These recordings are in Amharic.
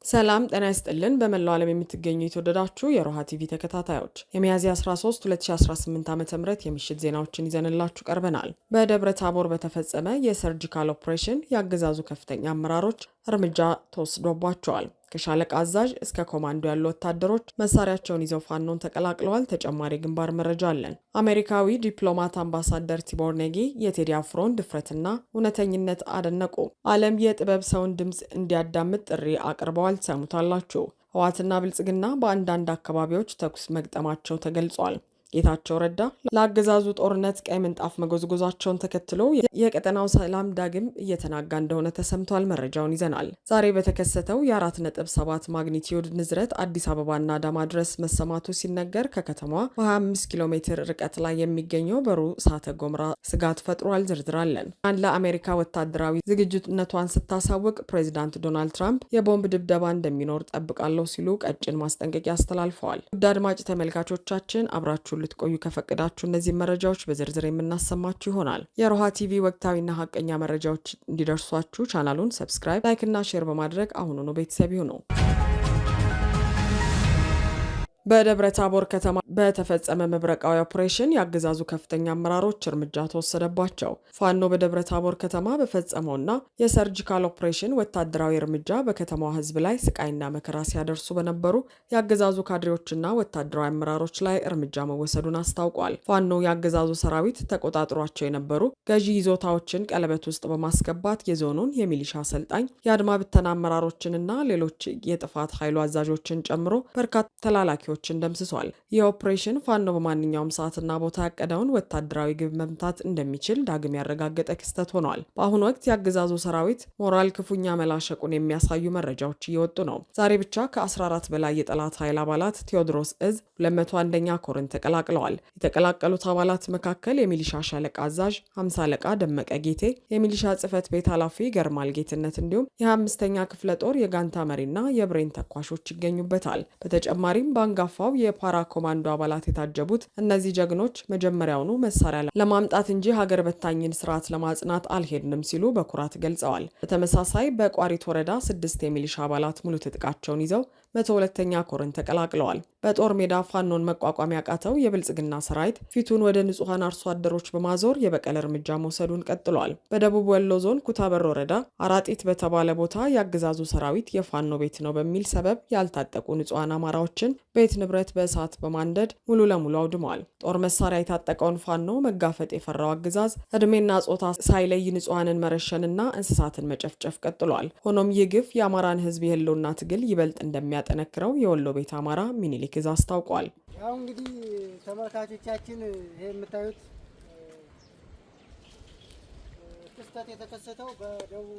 ሰላም ጤና ይስጥልን በመላው ዓለም የምትገኙ የተወደዳችሁ የሮሃ ቲቪ ተከታታዮች የሚያዝያ 13 2018 ዓ.ም የምሽት ዜናዎችን ይዘንላችሁ ቀርበናል። በደብረ ታቦር በተፈጸመ የሰርጂካል ኦፕሬሽን ያገዛዙ ከፍተኛ አመራሮች እርምጃ ተወስዶባቸዋል። ከሻለቃ አዛዥ እስከ ኮማንዶ ያሉ ወታደሮች መሳሪያቸውን ይዘው ፋኖን ተቀላቅለዋል። ተጨማሪ ግንባር መረጃ አለን። አሜሪካዊ ዲፕሎማት አምባሳደር ቲቦር ኔጊ የቴዲ አፍሮን ድፍረትና እውነተኝነት አደነቁ። ዓለም የጥበብ ሰውን ድምፅ እንዲያዳምጥ ጥሪ አቅርበዋል። ሰሙታላችሁ። ህወሓትና ብልጽግና በአንዳንድ አካባቢዎች ተኩስ መግጠማቸው ተገልጿል። ጌታቸው ረዳ ለአገዛዙ ጦርነት ቀይ ምንጣፍ መጎዝጎዛቸውን ተከትሎ የቀጠናው ሰላም ዳግም እየተናጋ እንደሆነ ተሰምቷል። መረጃውን ይዘናል። ዛሬ በተከሰተው የ4.7 ማግኒቲዩድ ንዝረት አዲስ አበባና አዳማ ድረስ መሰማቱ ሲነገር ከከተማዋ በ25 ኪሎ ሜትር ርቀት ላይ የሚገኘው በሩ እሳተ ገሞራ ስጋት ፈጥሯል። ዝርዝራለን። ለአሜሪካ ወታደራዊ ዝግጁነቷን ስታሳውቅ ፕሬዚዳንት ዶናልድ ትራምፕ የቦምብ ድብደባ እንደሚኖር ጠብቃለሁ ሲሉ ቀጭን ማስጠንቀቂያ አስተላልፈዋል። ውድ አድማጭ ተመልካቾቻችን አብራችሁ ልትቆዩ ከፈቀዳችሁ እነዚህ መረጃዎች በዝርዝር የምናሰማችሁ ይሆናል። የሮሃ ቲቪ ወቅታዊና ሀቀኛ መረጃዎች እንዲደርሷችሁ ቻናሉን ሰብስክራይብ፣ ላይክ እና ሼር በማድረግ አሁኑኑ ቤተሰብ ይሁኑ። በደብረ ታቦር ከተማ በተፈጸመ መብረቃዊ ኦፕሬሽን ያገዛዙ ከፍተኛ አመራሮች እርምጃ ተወሰደባቸው። ፋኖ በደብረ ታቦር ከተማ በፈጸመውና የሰርጂካል ኦፕሬሽን ወታደራዊ እርምጃ በከተማዋ ሕዝብ ላይ ስቃይና መከራ ሲያደርሱ በነበሩ ያገዛዙ ካድሬዎችና ወታደራዊ አመራሮች ላይ እርምጃ መወሰዱን አስታውቋል። ፋኖ ያገዛዙ ሰራዊት ተቆጣጥሯቸው የነበሩ ገዢ ይዞታዎችን ቀለበት ውስጥ በማስገባት የዞኑን የሚሊሻ አሰልጣኝ የአድማ ብተና አመራሮችንና ሌሎች የጥፋት ኃይሉ አዛዦችን ጨምሮ በርካታ ተላላኪዎች ደምስሷል። የኦፕሬሽን ፋኖ በማንኛውም ሰዓትና ቦታ ያቀደውን ወታደራዊ ግብ መምታት እንደሚችል ዳግም ያረጋገጠ ክስተት ሆኗል። በአሁኑ ወቅት የአገዛዙ ሰራዊት ሞራል ክፉኛ መላሸቁን የሚያሳዩ መረጃዎች እየወጡ ነው። ዛሬ ብቻ ከ14 በላይ የጠላት ኃይል አባላት ቴዎድሮስ እዝ 201ኛ ኮርን ተቀላቅለዋል። የተቀላቀሉት አባላት መካከል የሚሊሻ ሻለቃ አዛዥ 50 አለቃ ደመቀ ጌቴ፣ የሚሊሻ ጽህፈት ቤት ኃላፊ ገርማል ጌትነት እንዲሁም የ25ኛ ክፍለ ጦር የጋንታ መሪና የብሬን ተኳሾች ይገኙበታል። በተጨማሪም በአንጋፋው የፓራ ኮማንዶ አባላት የታጀቡት እነዚህ ጀግኖች መጀመሪያውኑ መሳሪያ ለማምጣት እንጂ ሀገር በታኝን ስርዓት ለማጽናት አልሄድንም ሲሉ በኩራት ገልጸዋል። በተመሳሳይ በቋሪት ወረዳ 6 የሚሊሻ አባላት ሙሉ ትጥቃቸውን ይዘው 102ኛ ኮርን ተቀላቅለዋል። በጦር ሜዳ ፋኖን መቋቋም ያቃተው የብልጽግና ሰራዊት ፊቱን ወደ ንጹሐን አርሶ አደሮች በማዞር የበቀል እርምጃ መውሰዱን ቀጥሏል። በደቡብ ወሎ ዞን ኩታበር ወረዳ አራጢት በተባለ ቦታ ያገዛዙ ሰራዊት የፋኖ ቤት ነው በሚል ሰበብ ያልታጠቁ ንጹሐን አማራዎችን ቤት ንብረት በእሳት በማንደድ ሙሉ ለሙሉ አውድመዋል። ጦር መሳሪያ የታጠቀውን ፋኖ መጋፈጥ የፈራው አገዛዝ እድሜና ጾታ ሳይለይ ንጹሐንን መረሸንና እንስሳትን መጨፍጨፍ ቀጥሏል። ሆኖም ይህ ግፍ የአማራን ሕዝብ የህልውና ትግል ይበልጥ እንደሚያጠነክረው የወሎ ቤት አማራ ሚኒሊክ እዝ አስታውቋል። ያው እንግዲህ ተመልካቾቻችን ይሄ የምታዩት ክስተት የተከሰተው በደቡብ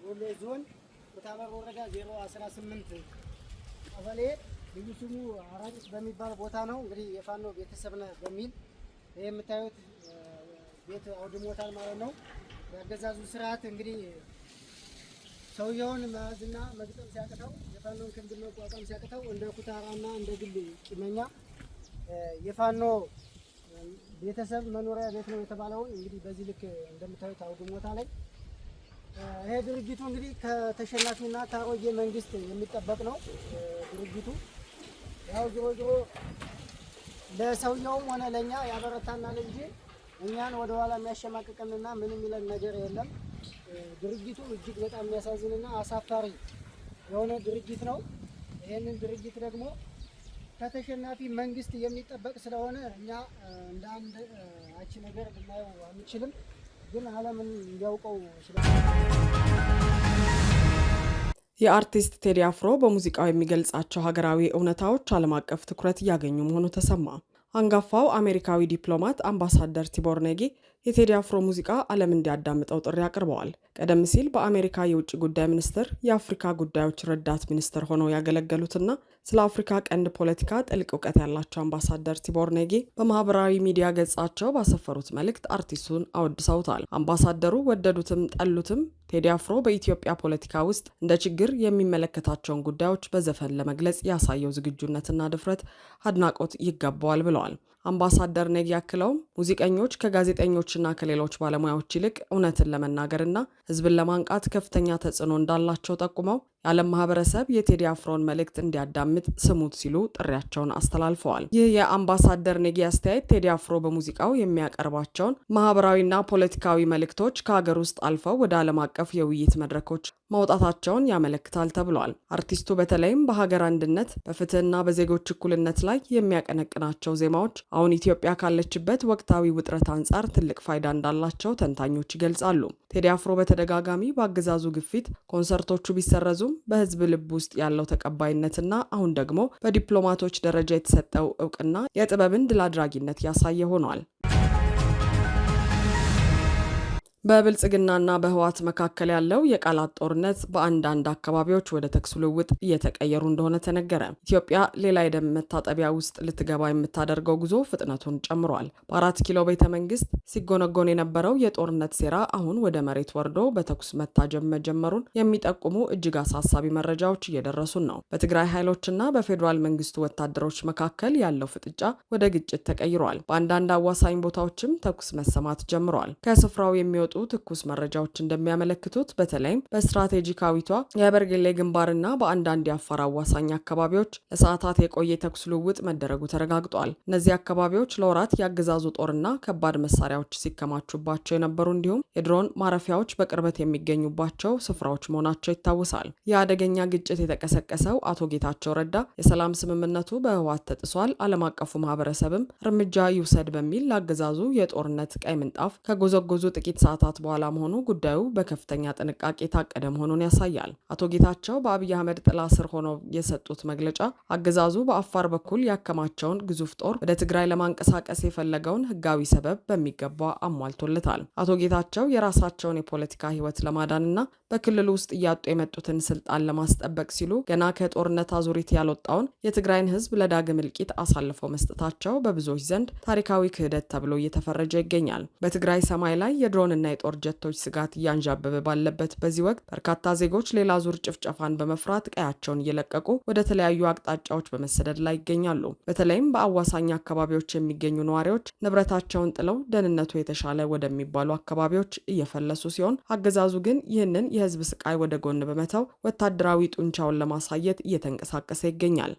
ወሎ ዞን ኩታበር ወረዳ 018 ቀበሌ ልዩ ስሙ አራጭት በሚባል ቦታ ነው። እንግዲህ የፋኖ ቤተሰብ ነህ በሚል ይሄ የምታዩት ቤት አውድሞታል ማለት ነው። ያገዛዙ ስርዓት እንግዲህ ሰውየውን መያዝና መግጠም ሲያቅተው የፋኖን ክንድ መቋቋም ሲያቅተው እንደ ኩታራና እንደ ግል ቂመኛ የፋኖ ቤተሰብ መኖሪያ ቤት ነው የተባለውን እንግዲህ በዚህ ልክ እንደምታዩት አውድሞታ ላይ ይሄ ድርጅቱ እንግዲህ ከተሸናፊና ከአሮጌ መንግስት የሚጠበቅ ነው። ድርጅቱ ያው ዞሮ ለሰውየውም ሆነ ለእኛ ያበረታናል እንጂ እኛን ወደኋላ የሚያሸማቅቀንና ምንም የሚለን ነገር የለም። ድርጅቱ እጅግ በጣም የሚያሳዝንና አሳፋሪ የሆነ ድርጅት ነው። ይህንን ድርጅት ደግሞ ከተሸናፊ መንግስት የሚጠበቅ ስለሆነ እኛ እንደ አንድ አቺ ነገር ልናየው አንችልም፣ ግን ዓለምን እንዲያውቀው የአርቲስት ቴዲ አፍሮ በሙዚቃው የሚገልጻቸው ሀገራዊ እውነታዎች ዓለም አቀፍ ትኩረት እያገኙ መሆኑ ተሰማ። አንጋፋው አሜሪካዊ ዲፕሎማት አምባሳደር ቲቦር ኔጊ የቴዲ አፍሮ ሙዚቃ ዓለም እንዲያዳምጠው ጥሪ አቅርበዋል። ቀደም ሲል በአሜሪካ የውጭ ጉዳይ ሚኒስትር የአፍሪካ ጉዳዮች ረዳት ሚኒስትር ሆነው ያገለገሉትና ስለ አፍሪካ ቀንድ ፖለቲካ ጥልቅ እውቀት ያላቸው አምባሳደር ቲቦር ኔጊ በማህበራዊ ሚዲያ ገጻቸው ባሰፈሩት መልእክት አርቲስቱን አወድሰውታል። አምባሳደሩ ወደዱትም ጠሉትም ቴዲ አፍሮ በኢትዮጵያ ፖለቲካ ውስጥ እንደ ችግር የሚመለከታቸውን ጉዳዮች በዘፈን ለመግለጽ ያሳየው ዝግጁነትና ድፍረት አድናቆት ይገባዋል ብለዋል። አምባሳደር ኔጊ አክለውም ሙዚቀኞች ከጋዜጠኞችና ከሌሎች ባለሙያዎች ይልቅ እውነትን ለመናገርና ሕዝብን ለማንቃት ከፍተኛ ተጽዕኖ እንዳላቸው ጠቁመው የዓለም ማህበረሰብ የቴዲ አፍሮን መልእክት እንዲያዳምጥ ስሙት ሲሉ ጥሪያቸውን አስተላልፈዋል። ይህ የአምባሳደር ኔጊ አስተያየት ቴዲ አፍሮ በሙዚቃው የሚያቀርባቸውን ማህበራዊና ፖለቲካዊ መልእክቶች ከሀገር ውስጥ አልፈው ወደ ዓለም አቀፍ የውይይት መድረኮች መውጣታቸውን ያመለክታል ተብሏል። አርቲስቱ በተለይም በሀገር አንድነት፣ በፍትህና በዜጎች እኩልነት ላይ የሚያቀነቅናቸው ዜማዎች አሁን ኢትዮጵያ ካለችበት ወቅታዊ ውጥረት አንጻር ትልቅ ፋይዳ እንዳላቸው ተንታኞች ይገልጻሉ። ቴዲ አፍሮ በተደጋጋሚ በአገዛዙ ግፊት ኮንሰርቶቹ ቢሰረዙም በህዝብ ልብ ውስጥ ያለው ተቀባይነትና አሁን ደግሞ በዲፕሎማቶች ደረጃ የተሰጠው እውቅና የጥበብን ድል አድራጊነት ያሳየ ሆኗል። በብልጽግናና በህወሓት መካከል ያለው የቃላት ጦርነት በአንዳንድ አካባቢዎች ወደ ተኩስ ልውውጥ እየተቀየሩ እንደሆነ ተነገረ። ኢትዮጵያ ሌላ የደም መታጠቢያ ውስጥ ልትገባ የምታደርገው ጉዞ ፍጥነቱን ጨምሯል። በ4 ኪሎ ቤተ መንግስት ሲጎነጎን የነበረው የጦርነት ሴራ አሁን ወደ መሬት ወርዶ በተኩስ መታጀብ መጀመሩን የሚጠቁሙ እጅግ አሳሳቢ መረጃዎች እየደረሱን ነው። በትግራይ ኃይሎችና በፌዴራል መንግስቱ ወታደሮች መካከል ያለው ፍጥጫ ወደ ግጭት ተቀይሯል። በአንዳንድ አዋሳኝ ቦታዎችም ተኩስ መሰማት ጀምሯል። ከስፍራው የሚወጡ ትኩስ መረጃዎች እንደሚያመለክቱት በተለይም በስትራቴጂካዊቷ የበርጌሌ ግንባርና በአንዳንድ የአፋር አዋሳኝ አካባቢዎች ለሰዓታት የቆየ ተኩስ ልውውጥ መደረጉ ተረጋግጧል። እነዚህ አካባቢዎች ለወራት የአገዛዙ ጦርና ከባድ መሳሪያዎች ሲከማቹባቸው የነበሩ እንዲሁም የድሮን ማረፊያዎች በቅርበት የሚገኙባቸው ስፍራዎች መሆናቸው ይታወሳል። የአደገኛ ግጭት የተቀሰቀሰው አቶ ጌታቸው ረዳ የሰላም ስምምነቱ በህወሓት ተጥሷል፣ ዓለም አቀፉ ማህበረሰብም እርምጃ ይውሰድ በሚል ለአገዛዙ የጦርነት ቀይ ምንጣፍ ከጎዘጎዙ ጥቂት ሰዓታት በኋላ መሆኑ ጉዳዩ በከፍተኛ ጥንቃቄ የታቀደ መሆኑን ያሳያል። አቶ ጌታቸው በአብይ አህመድ ጥላ ስር ሆነው የሰጡት መግለጫ አገዛዙ በአፋር በኩል ያከማቸውን ግዙፍ ጦር ወደ ትግራይ ለማንቀሳቀስ የፈለገውን ህጋዊ ሰበብ በሚገባ አሟልቶለታል። አቶ ጌታቸው የራሳቸውን የፖለቲካ ህይወት ለማዳንና በክልሉ ውስጥ እያጡ የመጡትን ስልጣን ለማስጠበቅ ሲሉ ገና ከጦርነት አዙሪት ያልወጣውን የትግራይን ህዝብ ለዳግም እልቂት አሳልፈው መስጠታቸው በብዙዎች ዘንድ ታሪካዊ ክህደት ተብሎ እየተፈረጀ ይገኛል። በትግራይ ሰማይ ላይ የድሮንና የጦር ጀቶች ስጋት እያንዣበበ ባለበት በዚህ ወቅት በርካታ ዜጎች ሌላ ዙር ጭፍጨፋን በመፍራት ቀያቸውን እየለቀቁ ወደ ተለያዩ አቅጣጫዎች በመሰደድ ላይ ይገኛሉ። በተለይም በአዋሳኝ አካባቢዎች የሚገኙ ነዋሪዎች ንብረታቸውን ጥለው ደህንነቱ የተሻለ ወደሚባሉ አካባቢዎች እየፈለሱ ሲሆን፣ አገዛዙ ግን ይህንን የህዝብ ስቃይ ወደ ጎን በመተው ወታደራዊ ጡንቻውን ለማሳየት እየተንቀሳቀሰ ይገኛል።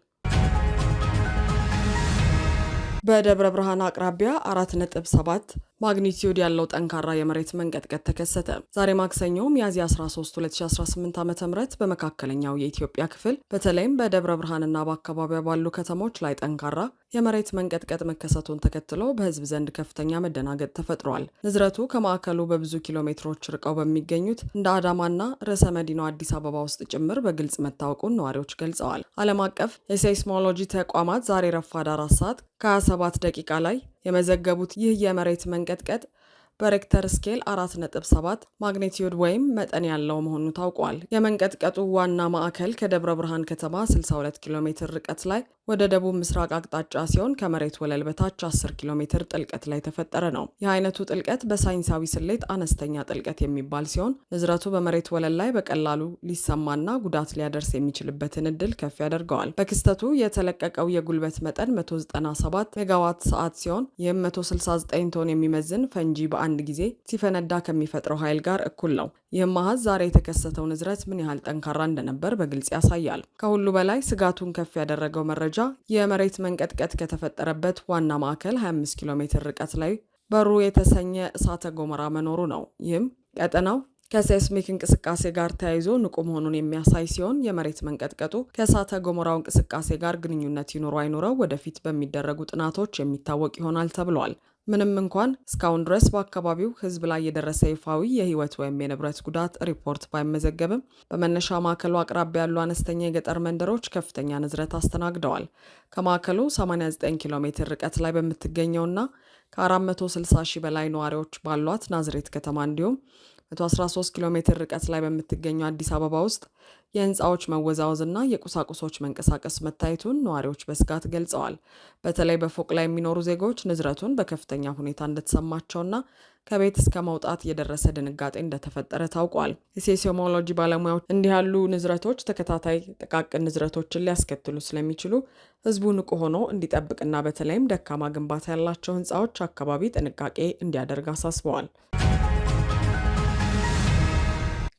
በደብረ ብርሃን አቅራቢያ 4.7 ማግኒቲዩድ ያለው ጠንካራ የመሬት መንቀጥቀጥ ተከሰተ። ዛሬ ማክሰኞ ሚያዝያ 13 2018 ዓ.ም በመካከለኛው የኢትዮጵያ ክፍል በተለይም በደብረ ብርሃንና በአካባቢያ ባሉ ከተሞች ላይ ጠንካራ የመሬት መንቀጥቀጥ መከሰቱን ተከትሎ በህዝብ ዘንድ ከፍተኛ መደናገጥ ተፈጥሯል። ንዝረቱ ከማዕከሉ በብዙ ኪሎ ሜትሮች ርቀው በሚገኙት እንደ አዳማና ርዕሰ መዲናው አዲስ አበባ ውስጥ ጭምር በግልጽ መታወቁን ነዋሪዎች ገልጸዋል። ዓለም አቀፍ የሴይስሞሎጂ ተቋማት ዛሬ ረፋድ 4 ሰዓት ከ27 ደቂቃ ላይ የመዘገቡት ይህ የመሬት መንቀጥቀጥ በሬክተር ስኬል 4.7 ማግኒቲዩድ ወይም መጠን ያለው መሆኑ ታውቋል። የመንቀጥቀጡ ዋና ማዕከል ከደብረ ብርሃን ከተማ 62 ኪሎ ሜትር ርቀት ላይ ወደ ደቡብ ምስራቅ አቅጣጫ ሲሆን ከመሬት ወለል በታች 10 ኪሎ ሜትር ጥልቀት ላይ የተፈጠረ ነው። የአይነቱ ጥልቀት በሳይንሳዊ ስሌት አነስተኛ ጥልቀት የሚባል ሲሆን ንዝረቱ በመሬት ወለል ላይ በቀላሉ ሊሰማና ጉዳት ሊያደርስ የሚችልበትን እድል ከፍ ያደርገዋል። በክስተቱ የተለቀቀው የጉልበት መጠን 197 ሜጋዋት ሰዓት ሲሆን ይህም 169 ቶን የሚመዝን ፈንጂ በአንድ ጊዜ ሲፈነዳ ከሚፈጥረው ኃይል ጋር እኩል ነው። ይህም አሃዝ ዛሬ የተከሰተው ንዝረት ምን ያህል ጠንካራ እንደነበር በግልጽ ያሳያል። ከሁሉ በላይ ስጋቱን ከፍ ያደረገው መረጃ የመሬት መንቀጥቀጥ ከተፈጠረበት ዋና ማዕከል 25 ኪሎ ሜትር ርቀት ላይ በሩ የተሰኘ እሳተ ገሞራ መኖሩ ነው። ይህም ቀጠናው ከሴስሚክ እንቅስቃሴ ጋር ተያይዞ ንቁ መሆኑን የሚያሳይ ሲሆን የመሬት መንቀጥቀጡ ከእሳተ ገሞራው እንቅስቃሴ ጋር ግንኙነት ይኖሩ አይኖረው ወደፊት በሚደረጉ ጥናቶች የሚታወቅ ይሆናል ተብሏል። ምንም እንኳን እስካሁን ድረስ በአካባቢው ሕዝብ ላይ የደረሰ ይፋዊ የህይወት ወይም የንብረት ጉዳት ሪፖርት ባይመዘገብም በመነሻ ማዕከሉ አቅራቢያ ያሉ አነስተኛ የገጠር መንደሮች ከፍተኛ ንዝረት አስተናግደዋል። ከማዕከሉ 89 ኪሎ ሜትር ርቀት ላይ በምትገኘውና ከ460 ሺህ በላይ ነዋሪዎች ባሏት ናዝሬት ከተማ እንዲሁም 113 ኪሎ ሜትር ርቀት ላይ በምትገኘው አዲስ አበባ ውስጥ የህንፃዎች መወዛወዝና የቁሳቁሶች መንቀሳቀስ መታየቱን ነዋሪዎች በስጋት ገልጸዋል። በተለይ በፎቅ ላይ የሚኖሩ ዜጎች ንዝረቱን በከፍተኛ ሁኔታ እንደተሰማቸውና ከቤት እስከ መውጣት የደረሰ ድንጋጤ እንደተፈጠረ ታውቋል። የሴስሞሎጂ ባለሙያዎች እንዲህ ያሉ ንዝረቶች ተከታታይ ጥቃቅን ንዝረቶችን ሊያስከትሉ ስለሚችሉ ህዝቡ ንቁ ሆኖ እንዲጠብቅና በተለይም ደካማ ግንባታ ያላቸው ህንፃዎች አካባቢ ጥንቃቄ እንዲያደርግ አሳስበዋል።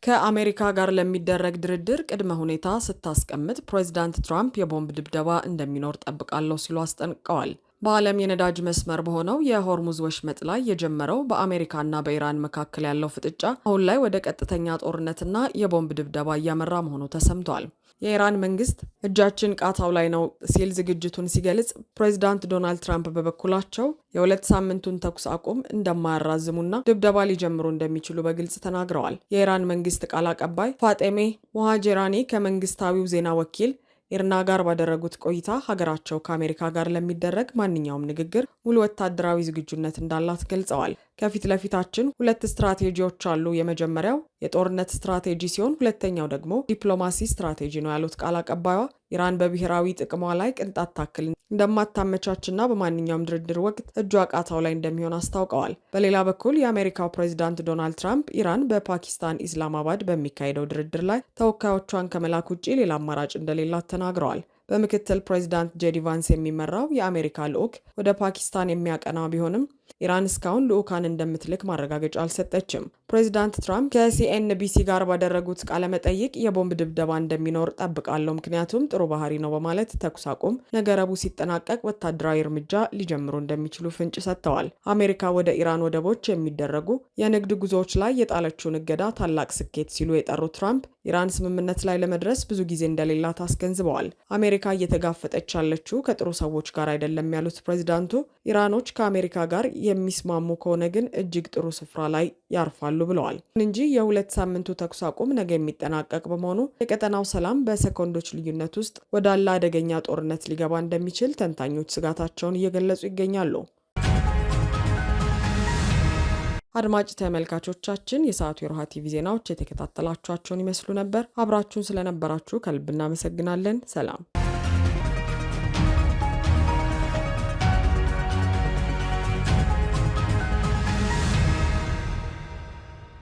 ከአሜሪካ ጋር ለሚደረግ ድርድር ቅድመ ሁኔታ ስታስቀምጥ ፕሬዚዳንት ትራምፕ የቦምብ ድብደባ እንደሚኖር ጠብቃለሁ ሲሉ አስጠንቅቀዋል። በዓለም የነዳጅ መስመር በሆነው የሆርሙዝ ወሽመጥ ላይ የጀመረው በአሜሪካና በኢራን መካከል ያለው ፍጥጫ አሁን ላይ ወደ ቀጥተኛ ጦርነትና የቦምብ ድብደባ እያመራ መሆኑ ተሰምቷል። የኢራን መንግስት እጃችን ቃታው ላይ ነው ሲል ዝግጅቱን ሲገልጽ፣ ፕሬዚዳንት ዶናልድ ትራምፕ በበኩላቸው የ2 ሳምንቱን ተኩስ አቁም እንደማያራዝሙና ድብደባ ሊጀምሩ እንደሚችሉ በግልጽ ተናግረዋል። የኢራን መንግስት ቃል አቀባይ ፋጤሜ ሞሃጄራኒ ከመንግስታዊው ዜና ወኪል ኢርና ጋር ባደረጉት ቆይታ ሀገራቸው ከአሜሪካ ጋር ለሚደረግ ማንኛውም ንግግር ሙሉ ወታደራዊ ዝግጁነት እንዳላት ገልጸዋል። ከፊት ለፊታችን 2 ስትራቴጂዎች አሉ። የመጀመሪያው የጦርነት ስትራቴጂ ሲሆን ሁለተኛው ደግሞ ዲፕሎማሲ ስትራቴጂ ነው ያሉት ቃል አቀባይዋ ኢራን በብሔራዊ ጥቅሟ ላይ ቅንጣት ታክል እንደማታመቻችና በማንኛውም ድርድር ወቅት እጇ ቃታው ላይ እንደሚሆን አስታውቀዋል። በሌላ በኩል የአሜሪካው ፕሬዚዳንት ዶናልድ ትራምፕ ኢራን በፓኪስታን ኢስላማባድ በሚካሄደው ድርድር ላይ ተወካዮቿን ከመላክ ውጭ ሌላ አማራጭ እንደሌላት ተናግረዋል። በምክትል ፕሬዚዳንት ጄዲ ቫንስ የሚመራው የአሜሪካ ልዑክ ወደ ፓኪስታን የሚያቀና ቢሆንም ኢራን እስካሁን ልዑካን እንደምትልክ ማረጋገጫ አልሰጠችም። ፕሬዚዳንት ትራምፕ ከሲኤንቢሲ ጋር ባደረጉት ቃለ መጠይቅ የቦምብ ድብደባ እንደሚኖር ጠብቃለሁ፣ ምክንያቱም ጥሩ ባህሪ ነው በማለት ተኩስ አቁም ነገ ረቡዕ ሲጠናቀቅ ወታደራዊ እርምጃ ሊጀምሩ እንደሚችሉ ፍንጭ ሰጥተዋል። አሜሪካ ወደ ኢራን ወደቦች የሚደረጉ የንግድ ጉዞዎች ላይ የጣለችውን እገዳ ታላቅ ስኬት ሲሉ የጠሩት ትራምፕ ኢራን ስምምነት ላይ ለመድረስ ብዙ ጊዜ እንደሌላት አስገንዝበዋል። አሜሪካ እየተጋፈጠች ያለችው ከጥሩ ሰዎች ጋር አይደለም ያሉት ፕሬዚዳንቱ ኢራኖች ከአሜሪካ ጋር የሚስማሙ ከሆነ ግን እጅግ ጥሩ ስፍራ ላይ ያርፋሉ ብለዋል። እንጂ የ2 ሳምንቱ ተኩስ አቁም ነገ የሚጠናቀቅ በመሆኑ የቀጠናው ሰላም በሰኮንዶች ልዩነት ውስጥ ወዳለ አደገኛ ጦርነት ሊገባ እንደሚችል ተንታኞች ስጋታቸውን እየገለጹ ይገኛሉ። አድማጭ ተመልካቾቻችን የሰዓቱ የሮሃ ቲቪ ዜናዎች የተከታተላችኋቸውን ይመስሉ ነበር። አብራችሁን ስለነበራችሁ ከልብ እናመሰግናለን። ሰላም።